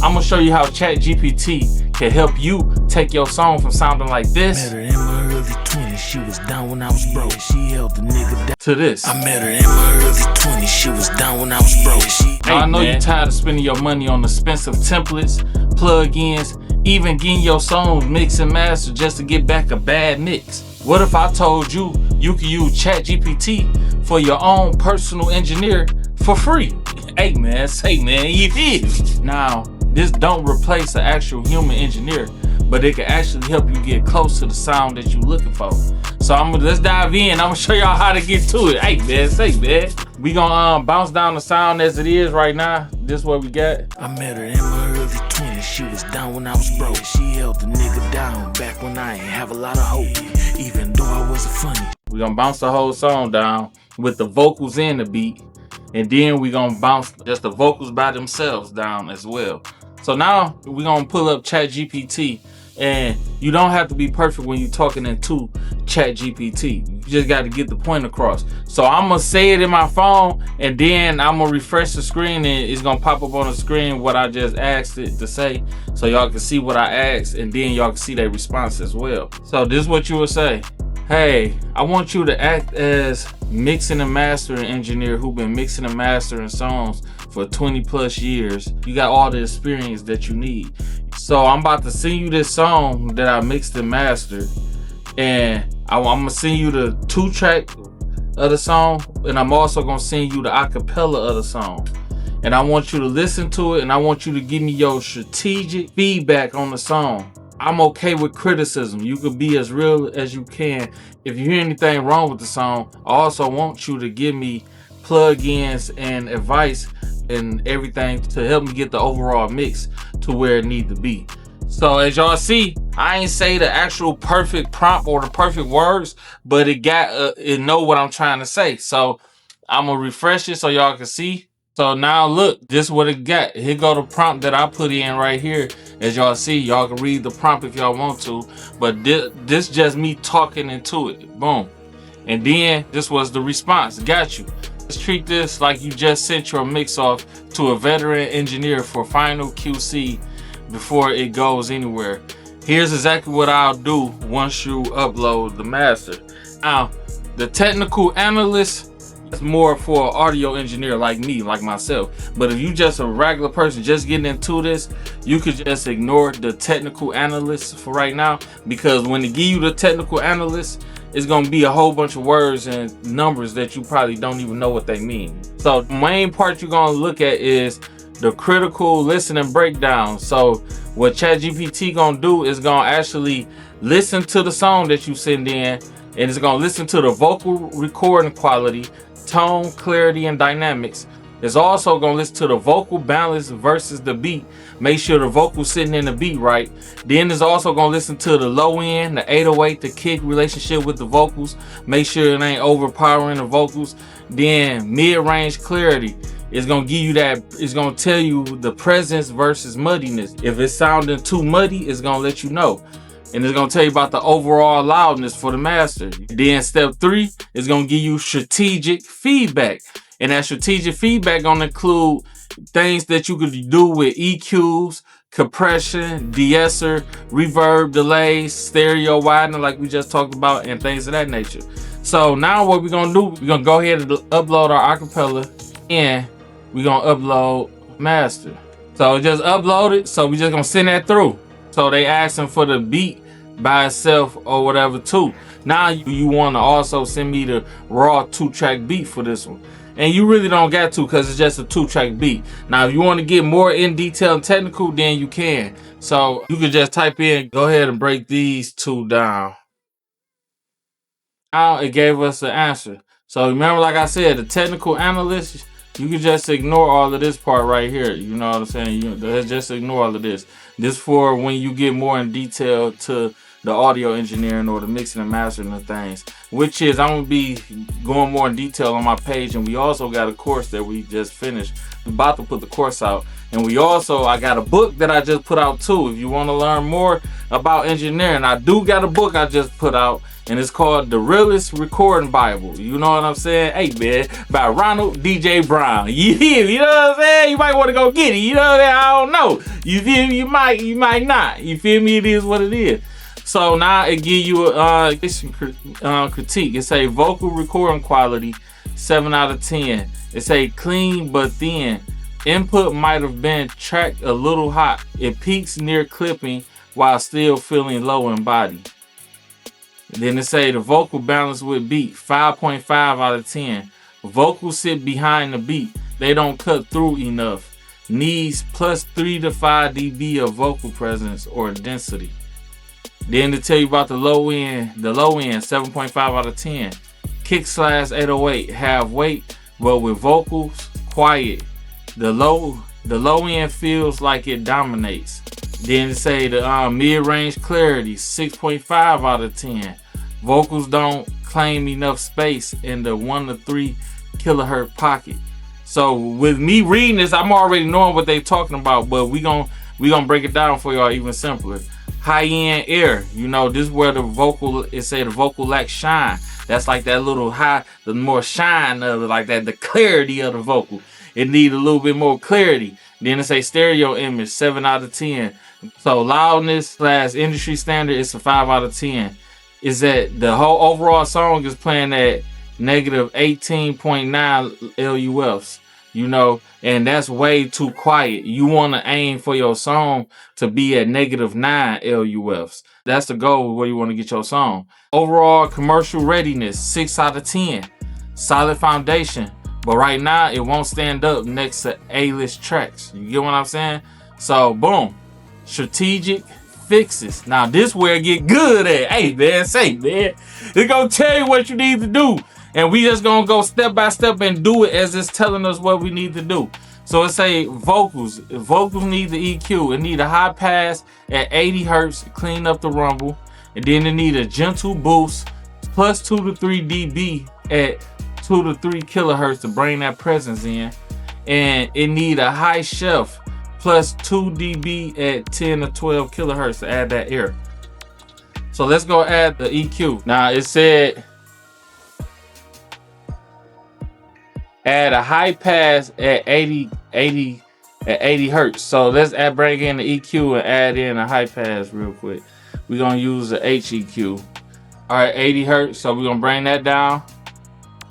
I'm gonna show you how ChatGPT can help you take your song from sounding like this. Met her in my early 20s, she was down when I was broke. She helped the nigga down. To this. I met her in my early 20s, she was down when I was broke. Now, I know you're tired of spending your money on expensive templates, plugins, even getting your songs mixed and mastered just to get back a bad mix. What if I told you you could use ChatGPT for your own personal engineer for free? Hey man, you feel? Now, this don't replace an actual human engineer, but it can actually help you get close to the sound that you're looking for. So let's dive in. I'm gonna show y'all how to get to it. Hey man, we gonna bounce down the sound as it is right now. This is what we got. I met her in my early 20s, she was down when I was broke. She held the nigga down back when I ain't have a lot of hope, even though I wasn't funny. We gonna bounce the whole song down with the vocals and the beat, and then we gonna bounce just the vocals by themselves down as well. So now we gonna pull up ChatGPT, and you don't have to be perfect when you're talking into ChatGPT. You just got to get the point across. So I'm gonna say it in my phone, and then I'm gonna refresh the screen, and it's gonna pop up on the screen what I just asked it to say, so y'all can see what I asked, and then y'all can see their response as well. So this is what you would say. Hey, I want you to act as mixing and mastering engineer who been mixing and mastering songs for 20 plus years. You got all the experience that you need. So I'm about to send you this song that I mixed and mastered, and I'm gonna send you the 2-track of the song, and I'm also gonna send you the acapella of the song. And I want you to listen to it, and I want you to give me your strategic feedback on the song. I'm okay with criticism. You could be as real as you can. If you hear anything wrong with the song, I also want you to give me plugins and advice and everything to help me get the overall mix to where it needs to be. So as y'all see, I ain't say the actual perfect prompt or the perfect words, but it know what I'm trying to say. So I'm gonna refresh it so y'all can see. So now look, this is what it got. Here go the prompt that I put in right here. As y'all see, y'all can read the prompt if y'all want to, but this just me talking into it. Boom. And then this was the response. Got you. Let's treat this like you just sent your mix off to a veteran engineer for final QC before it goes anywhere. Here's exactly what I'll do once you upload the master. Now, the technical analyst is more for an audio engineer like me, like myself. But if you just a regular person just getting into this, you could just ignore the technical analyst for right now, because when they give you the technical analyst, it's gonna be a whole bunch of words and numbers that you probably don't even know what they mean. So the main part you're gonna look at is the critical listening breakdown. So what ChatGPT gonna do is gonna actually listen to the song that you send in, and it's gonna listen to the vocal recording quality, tone, clarity, and dynamics. It's also gonna listen to the vocal balance versus the beat. Make sure the vocal's sitting in the beat right. Then it's also gonna listen to the low end, the 808, the kick relationship with the vocals. Make sure it ain't overpowering the vocals. Then mid-range clarity. It's gonna give you that, it's gonna tell you the presence versus muddiness. If it's sounding too muddy, it's gonna let you know. And it's gonna tell you about the overall loudness for the master. Then step 3 is gonna give you strategic feedback. And that strategic feedback gonna include things that you could do with EQs, compression, de-esser, reverb, delays, stereo widening like we just talked about, and things of that nature. So now what we're gonna do, we're gonna go ahead and upload our acapella, and we're gonna upload master. So just upload it, so we just gonna send that through. So they asking for the beat by itself or whatever too. Now you wanna also send me the raw 2-track beat for this one. And you really don't got to, because it's just a 2-track beat. Now if you want to get more in detail and technical, then you can. So you can just type in, go ahead and break these 2 down. Now it gave us an answer. So remember, like I said, the technical analyst, you can just ignore all of this part right here. You know what I'm saying? Just ignore all of this. This for when you get more in detail to the audio engineering or the mixing and mastering of things, which is I'm gonna be going more in detail on my page. And we also got a course that we just finished. We're about to put the course out, and I got a book that I just put out too. If you want to learn more about engineering, I do got a book I just put out, and it's called The Realest Recording Bible. You know what I'm saying? Hey man, by Ronald DJ Brown. You know what I'm saying? You might want to go get it. You know what I'm saying? I don't know. You feel me? You might not. You feel me? It is what it is. So now it give you a critique. It say vocal recording quality 7 out of 10. It say clean but thin. Input might have been tracked a little hot. It peaks near clipping while still feeling low in body. Then it say the vocal balance with beat 5.5 out of 10. Vocals sit behind the beat. They don't cut through enough. Needs plus 3 to 5 dB of vocal presence or density. Then to tell you about the low end 7.5 out of 10. Kick/808 have weight, but with vocals quiet. The low end feels like it dominates. Then it say the mid-range clarity 6.5 out of 10. Vocals don't claim enough space in the 1 to 3 kilohertz pocket. So with me reading this, I'm already knowing what they're talking about, but we gonna break it down for y'all even simpler. High-end air, you know, this is where the vocal lacks shine. That's like that little high, the more shine of it, like that, the clarity of the vocal. It need a little bit more clarity. Then it say stereo image 7 out of 10. So loudness / industry standard is a 5 out of 10. Is that the whole overall song is playing at negative 18.9 LUFs, you know, and that's way too quiet. You want to aim for your song to be at negative 9 LUFs. That's the goal where you want to get your song. Overall commercial readiness 6 out of 10. Solid foundation, but right now it won't stand up next to A-list tracks. You get what I'm saying? So boom, strategic fixes. Now this where it get good at. Hey man, it's gonna tell you what you need to do, and we just gonna go step by step and do it as it's telling us what we need to do. So it say vocals need the EQ. It need a high pass at 80 hertz to clean up the rumble, and then it need a gentle boost plus 2 to 3 dB at 2 to 3 kilohertz to bring that presence in, and it need a high shelf plus 2 dB at 10 to 12 kilohertz to add that air. So let's go add the EQ. Now it said add a high pass at 80 hertz. So let's bring in the EQ and add in a high pass real quick. We're gonna use the HEQ. All right, 80 hertz. So we're gonna bring that down.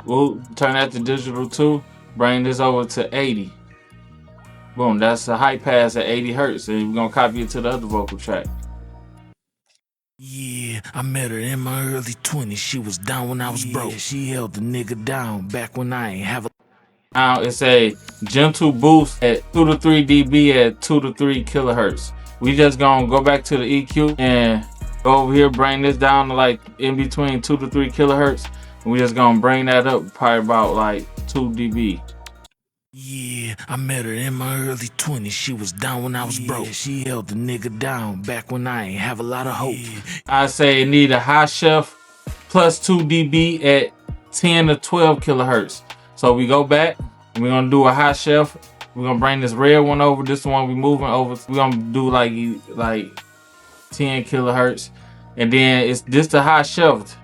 We'll turn that to digital 2. Bring this over to 80. Boom, that's a high pass at 80 hertz, and we're gonna copy it to the other vocal track. Yeah, I met her in my early 20s. She was down when I was broke. She held the nigga down back when I ain't have a. Now it's a gentle boost at 2 to 3 dB at 2 to 3 kilohertz. We just gonna go back to the EQ and go over here, bring this down to like in between 2 to 3 kilohertz. And we just gonna bring that up probably about like 2 dB. Yeah, I met her in my early 20s. She was down when I was broke. She held the nigga down back when I ain't have a lot of hope. I say it need a high shelf plus 2 dB at 10 to 12 kilohertz. So we go back and we're gonna do a high shelf. We're gonna bring this red one over. This one we moving over. We're gonna do like 10 kilohertz, and then it's this the high shelf.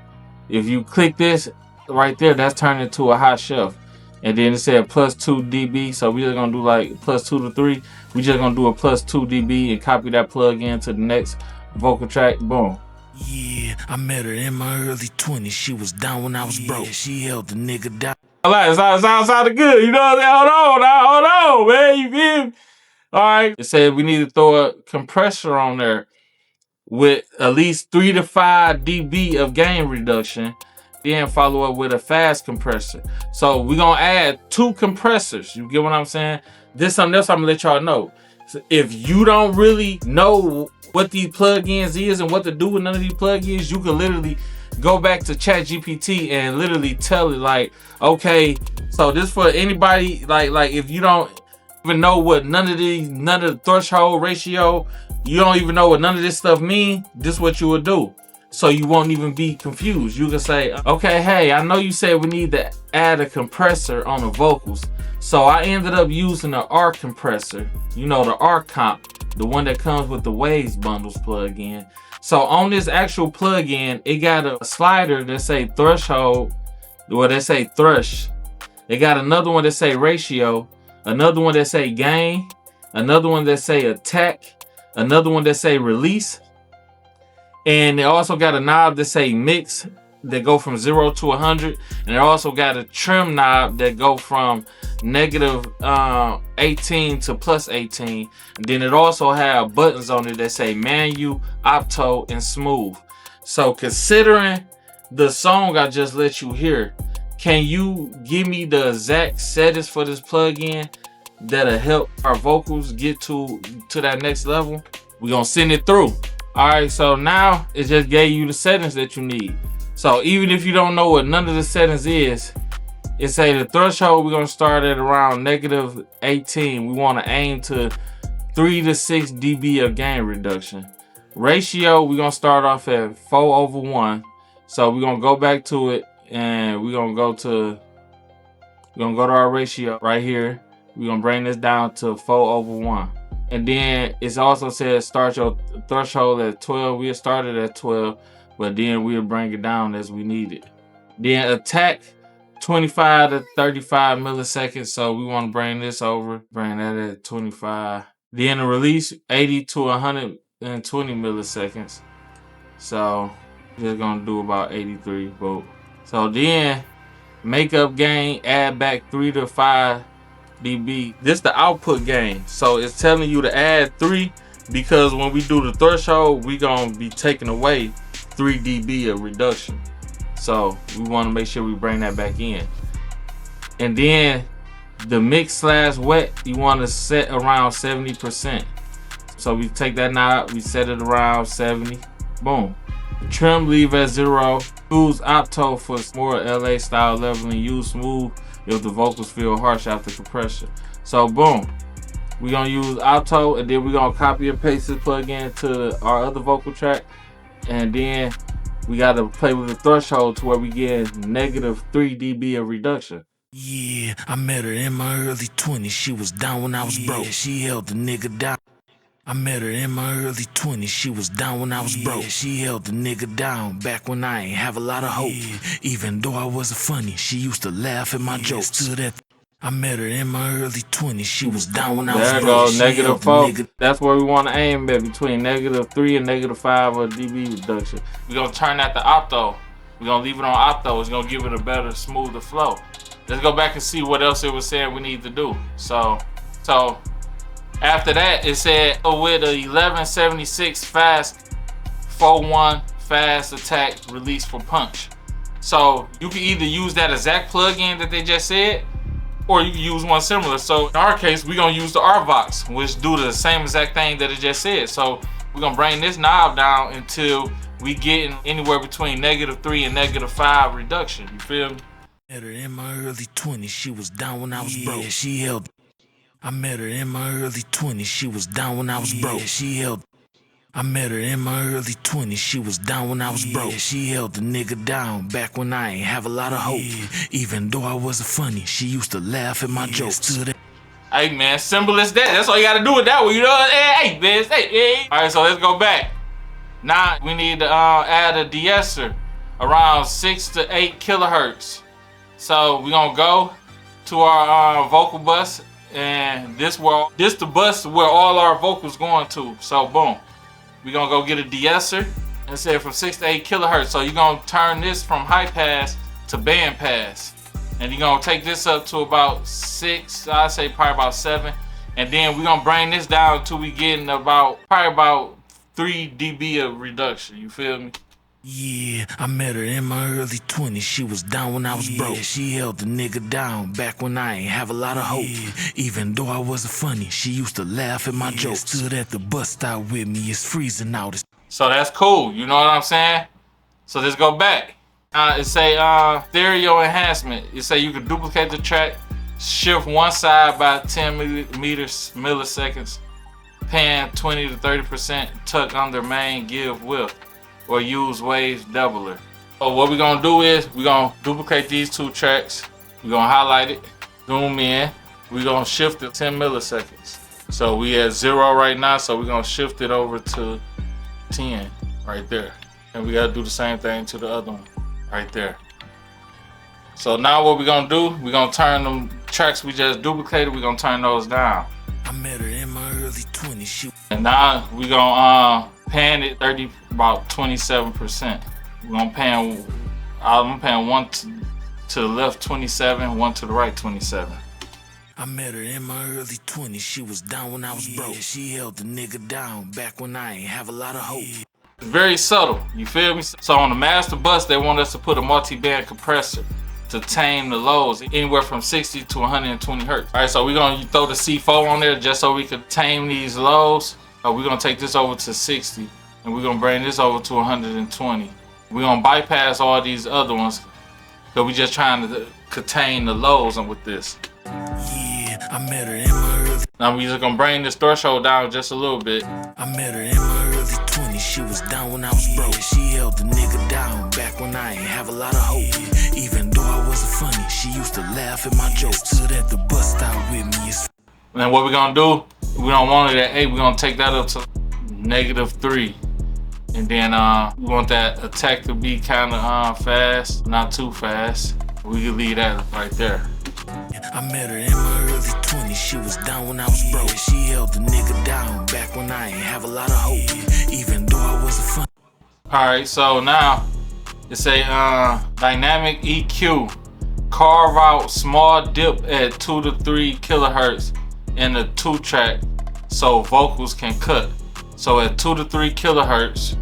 If you click this right there, that's turned into a high shelf. And then it said plus 2 dB, so we're just gonna do like plus 2 to 3. We just gonna do a plus 2 dB and copy that plug in to the next vocal track. Boom. Yeah, I met her in my early 20s. She was down when I was broke. She held the nigga down. It sounded good. You know what I'm saying? Hold on, man. You feel me? All right. It said we need to throw a compressor on there with at least 3 to 5 dB of gain reduction. Then follow up with a fast compressor. So we're gonna add 2 compressors. You get what I'm saying? This something else I'm gonna let y'all know. So if you don't really know what these plugins is and what to do with none of these plugins, you can literally go back to ChatGPT and literally tell it like, okay, so this for anybody like if you don't Even know what none of the threshold ratio, you don't even know what none of this stuff mean. This is what you would do. So you won't even be confused. You can say, okay, hey, I know you said we need to add a compressor on the vocals. So I ended up using the R compressor, you know, the R comp, the one that comes with the Waves bundles plugin. So on this actual plugin, it got a slider that say threshold, or they say thrush. It got another one that say ratio, another one that say gain, another one that say attack, another one that say release. And it also got a knob that say mix that go from 0 to 100. And it also got a trim knob that go from negative 18 to plus 18. And then it also have buttons on it that say manu, opto, and smooth. So considering the song I just let you hear, can you give me the exact settings for this plugin that'll help our vocals get to that next level? We're gonna send it through. All right, so now it just gave you the settings that you need. So even if you don't know what none of the settings is, it say the threshold we're gonna start at around negative 18. We want to aim to 3 to 6 dB of gain reduction. Ratio, we're gonna start off at 4/1. So we're gonna go back to it and we're gonna go to our ratio right here. We're gonna bring this down to 4/1. And then it's also said start your threshold at 12. We started at 12, but then we'll bring it down as we need it. Then attack 25 to 35 milliseconds. So we want to bring this over, bring that at 25. Then the release 80 to 120 milliseconds. So we're gonna do about 83 volt. So then makeup gain, add back 3 to 5 dB. This the output gain. So it's telling you to add 3 because when we do the threshold, we gonna be taking away 3 dB of reduction. So we want to make sure we bring that back in. And then the mix/wet, you want to set around 70%. So we take that knob, we set it around 70. Boom. Trim leave at 0. Use opto for more LA style leveling. Use smooth if the vocals feel harsh after compression. So boom, we're gonna use opto, and then we're gonna copy and paste this plugin to our other vocal track, and then we gotta play with the threshold to where we get negative 3 dB of reduction. Yeah, I met her in my early 20s. She was down when I was broke. She held the nigga down. I met her in my early 20s. She was down when I was broke. She held the nigga down back when I ain't have a lot of hope. Even though I wasn't funny, she used to laugh at my jokes. I met her in my early 20s. She was down when I was broke. There goes negative 4. That's where we want to aim at, between negative 3 and negative 5 of dB reduction. We're gonna turn that to opto. We're gonna leave it on opto. It's gonna give it a better, smoother flow. Let's go back and see what else it was saying we need to do. So after that, it said with a 1176 fast 4/1 fast attack release for punch. So you can either use that exact plugin that they just said, or you can use one similar. So in our case, we're gonna use the RVox, which do the same exact thing that it just said. So we're gonna bring this knob down until we get anywhere between negative 3 and negative 5 reduction. You feel me? Met her in my early 20s. She was down when I was broke. She held. I met her in my early 20s. She was down when I was broke. She held. I met her in my early 20s. She was down when I was broke. She held the nigga down back when I ain't have a lot of hope. Even though I wasn't funny, she used to laugh at my jokes. Hey man, simple as that. That's all you gotta do with that one, you know? Hey, bitch, hey. All right, so let's go back. Now we need to add a de-esser around 6 to 8 kilohertz. So we're gonna go to our vocal bus, and this the bus where all our vocals going to. So boom, we're gonna go get a de-esser and say from 6 to 8 kilohertz. So you're gonna turn this from high pass to band pass, and you're gonna take this up to about 6, I'd say probably about 7, and then we're gonna bring this down until we getting probably about 3 dB of reduction. You feel me? Yeah, I met her in my early 20s. She was down when I was broke. She held the nigga down back when I ain't have a lot of hope. Even though I wasn't funny, she used to laugh at my jokes. Stood at the bus stop with me, it's freezing out. So that's cool, you know what I'm saying? So let's go back. It say stereo enhancement. It say you can duplicate the track, shift one side by 10 milliseconds, pan 20 to 30%, tuck under main, give width, or use wave doubler. So what we're gonna do is we're gonna duplicate these two tracks. We're gonna highlight it, zoom in. We're gonna shift it 10 milliseconds. So we at 0 right now, so we're gonna shift it over to 10 right there. And we gotta do the same thing to the other one right there. So now what we're gonna do, we're gonna turn them tracks we just duplicated, we're gonna turn those down. I met her in my early 20s. And now we're gonna pan it about 27%. We're gonna pan, I'm pan one to the left 27, one to the right 27. I met her in my early 20s. She was down when I was broke. She held the nigga down back when I ain't have a lot of hope. It's very subtle, you feel me? So on the master bus, they want us to put a multi-band compressor to tame the lows anywhere from 60 to 120 hertz. All right, so we're gonna throw the C4 on there just so we can tame these lows. We're gonna take this over to 60 and we're gonna bring this over to 120. We're gonna bypass all these other ones because we're just trying to contain the lows with this. Yeah, I met her in my early. Now we're just gonna bring this threshold down just a little bit. I met her in my early 20s. She was down when I was broke. She held the nigga down back when I ain't have a lot of hope. Even though I wasn't funny, she used to laugh at my jokes. Stood at the bus stop with me. And what we're gonna do, we don't want it at 8, we're gonna take that up to -3. And then we want that attack to be kind of fast, not too fast. We can leave that right there. I met her in my early 20s. She was down when I was broke. She held the nigga down back when I ain't have a lot of hope. Even though I wasn't funny. All right, so now it's a dynamic EQ. Carve out small dip at 2 to 3 kilohertz in the 2-track so vocals can cut. So at 2 to 3 kilohertz,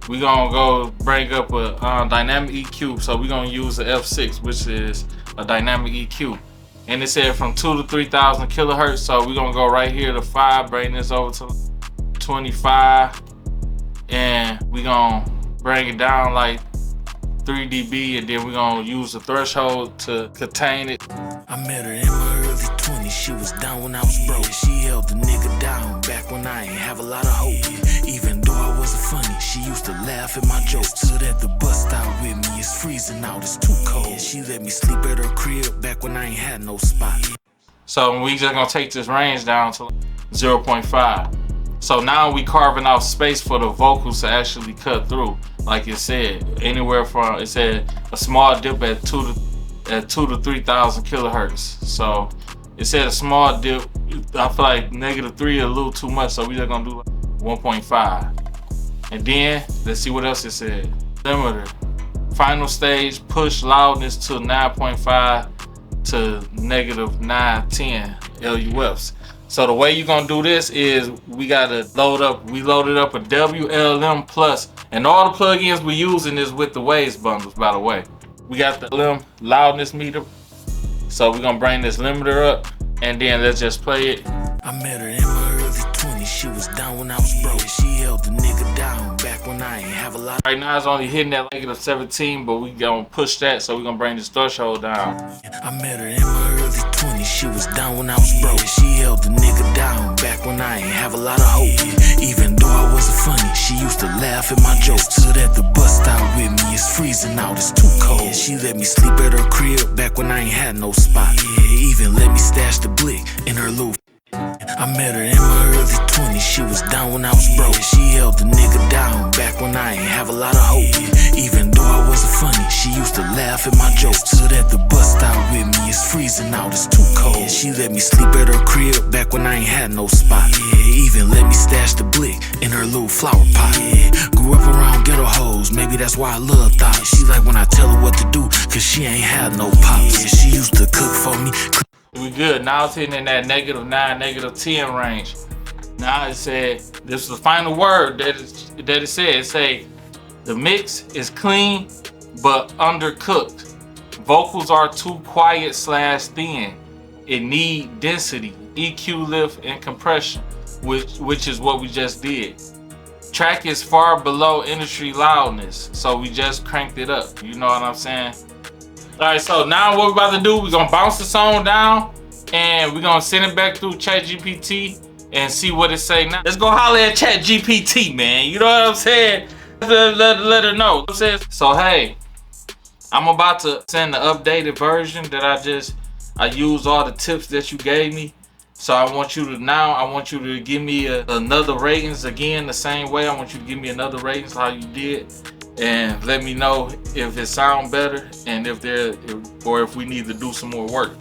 we're gonna go bring up a dynamic EQ. So we're gonna use the F6, which is a dynamic EQ. And it said from 2 to 3,000 kilohertz. So we're gonna go right here to 5, bring this over to 25. And we're gonna bring it down like 3 dB, and then we're gonna use the threshold to contain it. I met her in my early 20s. She was down when I was broke. She held the nigga down back when I ain't have a lot of hope. Even though I wasn't funny, she used to laugh at my jokes. Stood at the bus stop with me. It's freezing out, it's too cold. She let me sleep at her crib back when I ain't had no spot. So we just gonna take this range down to 0.5. So now we carving out space for the vocals to actually cut through. Like it said, anywhere from, it said a small dip at 2 to 3,000 kilohertz. So it said a small dip. I feel like -3 is a little too much, so we just gonna do 1.5. And then let's see what else it said. Limiter, final stage, push loudness to 9.5 to -910 LUFs. So the way you're gonna do this is we loaded up a WLM plus, and all the plugins we're using is with the Waves bundles, by the way. We got the LM loudness meter. So we're gonna bring this limiter up and then let's just play it. I met her in my early 20s. She was down when I was broke. She held the nigga down back when I ain't have a lot. Right now it's only hitting at -17, but we gonna push that, so we're gonna bring this threshold down. I met her in my early 20s. She was down when I was broke. She held the nigga down back when I ain't have a lot of hope. Even though I wasn't funny, she used to laugh at my jokes. Stood at the bus stop with me. It's freezing out, it's too cold. She let me sleep at her crib back when I ain't had no spot. Even let me stash the blick in her little. I met her in my early 20s. She was down when I was broke. She held the nigga down back when I ain't have a lot of hope. Even though I wasn't funny, she used to laugh at my jokes. Stood at the bus stop with me. It's freezing out, it's too cold. She let me sleep at her crib back when I ain't had no spot. Even let me stash the blick in her little flower pot. Grew up around ghetto hoes, maybe that's why I love thoughts. She like when I tell her what to do, cause she ain't had no pops. She used to cook for me. We good. Now it's hitting in that -9, -10 range. Now it said, this is the final word that it said. It say, the mix is clean but undercooked. Vocals are too quiet/thin. It need density, EQ lift, and compression, which is what we just did. Track is far below industry loudness, so we just cranked it up. You know what I'm saying? All right, so now what we're about to do, we're gonna bounce the song down and we're gonna send it back through ChatGPT and see what it say now. Let's go holler at ChatGPT, man. You know what I'm saying? Let her know. So hey, I'm about to send the updated version that I used all the tips that you gave me. So I want you to give me another ratings again the same way. I want you to give me another ratings how you did, and let me know if it sound better and if we need to do some more work.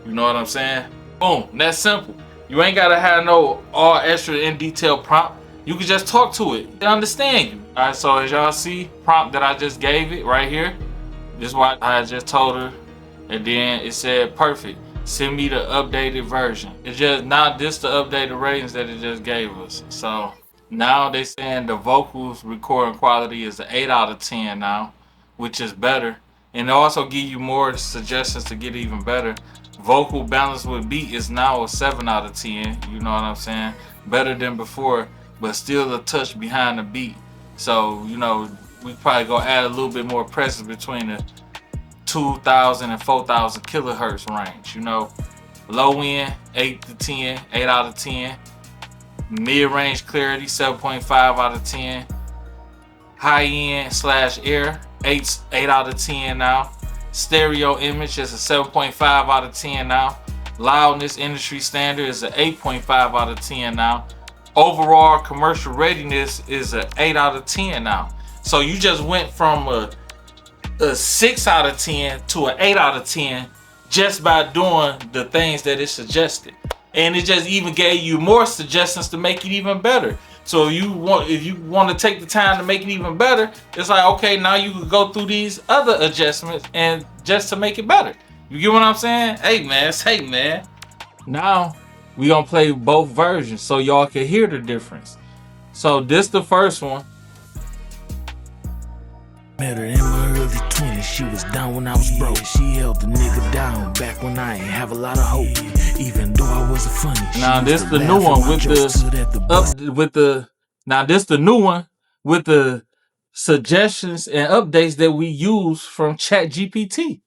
You know what I'm saying? Boom, that's simple. You ain't gotta have no all extra in detail prompt. You can just talk to it. They understand you. All right, so as y'all see, prompt that I just gave it right here. This is what I just told her, and then it said perfect. Send me the updated version. It's just not this the updated ratings that it just gave us. So now they saying the vocals recording quality is an 8 out of 10 now, which is better. And they also give you more suggestions to get even better. Vocal balance with beat is now a 7 out of 10. You know what I'm saying? Better than before, but still a touch behind the beat. So, you know, we probably gonna add a little bit more presence between the 2,000 and 4,000 kilohertz range. You know, low end 8 to 10, 8 out of 10. Mid range clarity 7.5 out of 10. High end / air 8 out of 10 now. Stereo image is a 7.5 out of 10 now. Loudness industry standard is an 8.5 out of 10 now. Overall commercial readiness is an 8 out of 10 now. So you just went from a 6 out of 10 to an 8 out of 10 just by doing the things that it suggested. And it just even gave you more suggestions to make it even better. So if you want to take the time to make it even better, it's like, okay, now you can go through these other adjustments and just to make it better. You get what I'm saying? Hey man. Now we gonna play both versions so y'all can hear the difference. So this the first one. Met her in my early 20s, she was down when I was broke. She held the nigga down back when I ain't have a lot of hope. Even though I wasn't funny. Now this the new one with the suggestions and updates that we use from ChatGPT.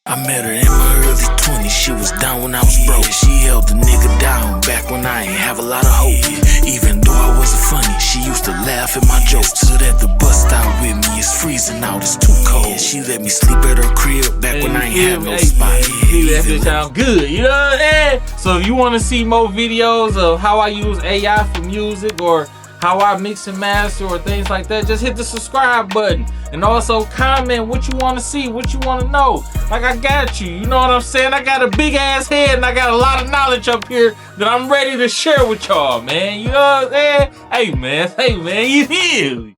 I met her in my early 20s, she was down when I was broke. She held the nigga down back when I ain't have a lot of hope. Even though I wasn't funny, she used to laugh at my jokes. Stood at the bus stop with me, it's freezing out, it's too cold. She let me sleep at her crib back when I ain't had no spot. That bitch sound good, you know what I'm saying? So if you want to see more videos of how I use AI for music or how I mix and master or things like that, just hit the subscribe button and also comment what you want to see, what you want to know. Like, I got you, you know what I'm saying? I got a big ass head and I got a lot of knowledge up here that I'm ready to share with y'all, man. You know what I'm saying? Hey man, you feel me?